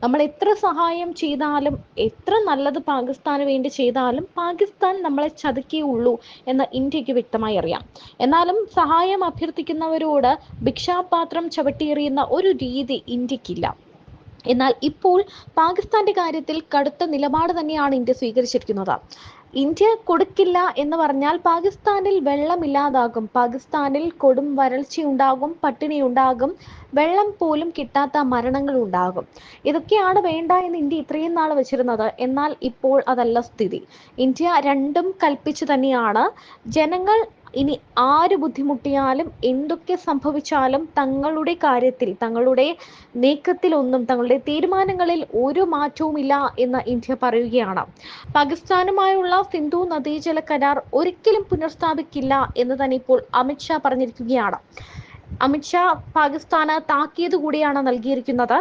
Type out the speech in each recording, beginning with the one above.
നമ്മൾ എത്ര സഹായം ചെയ്താലും, എത്ര നല്ലത് പാകിസ്ഥാന് വേണ്ടി ചെയ്താലും പാകിസ്ഥാൻ നമ്മളെ ചതിക്കുകയുള്ളൂ എന്ന് ഇന്ത്യക്ക് വ്യക്തമായി അറിയാം. എന്നാലും സഹായം അഭ്യർത്ഥിക്കുന്നവരോട് ഭിക്ഷാപാത്രം ചവിട്ടിയെറിയുന്ന ഒരു രീതി ഇന്ത്യക്കില്ല. എന്നാൽ ഇപ്പോൾ പാകിസ്ഥാന്റെ കാര്യത്തിൽ കടുത്ത നിലപാട് തന്നെയാണ് ഇന്ത്യ സ്വീകരിച്ചിരിക്കുന്നത്. ഇന്ത്യ കൊടുക്കില്ല എന്ന് പറഞ്ഞാൽ പാകിസ്ഥാനിൽ വെള്ളമില്ലാതാകും, പാകിസ്ഥാനിൽ കൊടും വരൾച്ചയുണ്ടാകും, പട്ടിണിയുണ്ടാകും, വെള്ളം പോലും കിട്ടാത്ത മരണങ്ങൾ ഉണ്ടാകും. ഇതൊക്കെയാണ് വേണ്ട എന്ന് ഇന്ത്യ ഇത്രയും നാൾ വെച്ചിരുന്നത്. എന്നാൽ ഇപ്പോൾ അതല്ല സ്ഥിതി. ഇന്ത്യ രണ്ടും കൽപ്പിച്ചു തന്നെയാണ്. ജനങ്ങൾ ഇനി ആര് ബുദ്ധിമുട്ടിയാലും എന്തൊക്കെ സംഭവിച്ചാലും തങ്ങളുടെ കാര്യത്തിൽ, തങ്ങളുടെ നീക്കത്തിലൊന്നും, തങ്ങളുടെ തീരുമാനങ്ങളിൽ ഒരു മാറ്റവുമില്ല എന്ന് ഇന്ത്യ പറയുകയാണ്. പാകിസ്ഥാനുമായുള്ള സിന്ധു നദീജല കരാർ ഒരിക്കലും പുനഃസ്ഥാപിക്കില്ല എന്ന് തന്നെ ഇപ്പോൾ അമിത്ഷാ പറഞ്ഞിരിക്കുകയാണ്. അമിത്ഷാ പാകിസ്ഥാന് താക്കീത് കൂടിയാണ് നൽകിയിരിക്കുന്നത്.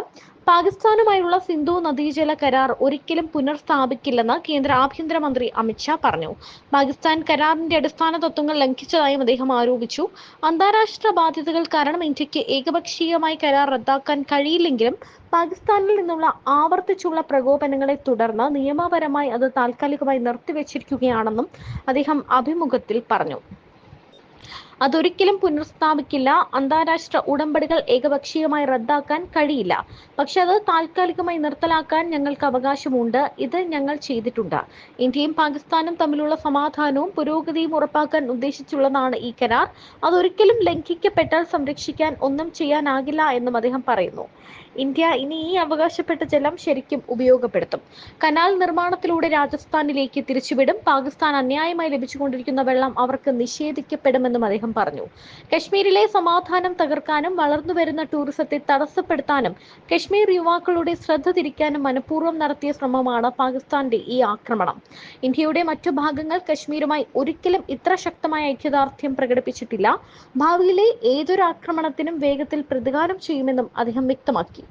പാകിസ്ഥാനുമായുള്ള സിന്ധു നദീജല കരാർ ഒരിക്കലും പുനഃസ്ഥാപിക്കില്ലെന്ന് കേന്ദ്ര ആഭ്യന്തരമന്ത്രി അമിത്ഷാ പറഞ്ഞു. പാകിസ്ഥാൻ കരാറിന്റെ അടിസ്ഥാന തത്വങ്ങൾ ലംഘിച്ചതായും അദ്ദേഹം ആരോപിച്ചു. അന്താരാഷ്ട്ര ബാധ്യതകൾ കാരണം ഇന്ത്യക്ക് ഏകപക്ഷീയമായി കരാർ റദ്ദാക്കാൻ കഴിയില്ലെങ്കിലും പാകിസ്ഥാനിൽ നിന്നുള്ള ആവർത്തിച്ചുള്ള പ്രകോപനങ്ങളെ തുടർന്ന് നിയമപരമായി അത് താൽക്കാലികമായി നിർത്തിവെച്ചിരിക്കുകയാണെന്നും അദ്ദേഹം അഭിമുഖത്തിൽ പറഞ്ഞു. അതൊരിക്കലും പുനഃസ്ഥാപിക്കില്ല. അന്താരാഷ്ട്ര ഉടമ്പടികൾ ഏകപക്ഷീയമായി റദ്ദാക്കാൻ കഴിയില്ല. പക്ഷെ അത് താൽക്കാലികമായി നിർത്തലാക്കാൻ ഞങ്ങൾക്ക് അവകാശമുണ്ട്. ഇത് ഞങ്ങൾ ചെയ്തിട്ടുണ്ട്. ഇന്ത്യയും പാകിസ്ഥാനും തമ്മിലുള്ള സമാധാനവും പുരോഗതിയും ഉറപ്പാക്കാൻ ഉദ്ദേശിച്ചുള്ളതാണ് ഈ കരാർ. അതൊരിക്കലും ലംഘിക്കപ്പെട്ടാൽ സംരക്ഷിക്കാൻ ഒന്നും ചെയ്യാനാകില്ല എന്നും അദ്ദേഹം പറയുന്നു. ഇന്ത്യ ഇനി ഈ അവകാശപ്പെട്ട ജലം ശരിക്കും ഉപയോഗപ്പെടുത്തും. കനാൽ നിർമ്മാണത്തിലൂടെ രാജസ്ഥാനിലേക്ക് തിരിച്ചുവിടും. പാകിസ്ഥാൻ അന്യായമായി ലഭിച്ചുകൊണ്ടിരിക്കുന്ന വെള്ളം അവർക്ക് നിഷേധിക്കപ്പെടുമെന്നും അദ്ദേഹം പറഞ്ഞു. കശ്മീരിലെ സമാധാനം തകർക്കാനും വളർന്നുവരുന്ന ടൂറിസത്തെ തടസ്സപ്പെടുത്താനും കശ്മീർ യുവാക്കളുടെ ശ്രദ്ധ തിരിക്കാനും മനഃപൂർവ്വം നടത്തിയ ശ്രമമാണ് പാകിസ്ഥാന്റെ ഈ ആക്രമണം. ഇന്ത്യയുടെ മറ്റു ഭാഗങ്ങൾ കശ്മീരുമായി ഒരിക്കലും ഇത്ര ശക്തമായ ഐക്യദാർഢ്യം പ്രകടിപ്പിച്ചിട്ടില്ല. ഭാവിയിലെ ഏതൊരു ആക്രമണത്തിനും വേഗത്തിൽ പ്രതികാരം ചെയ്യുമെന്നും അദ്ദേഹം വ്യക്തമാക്കി.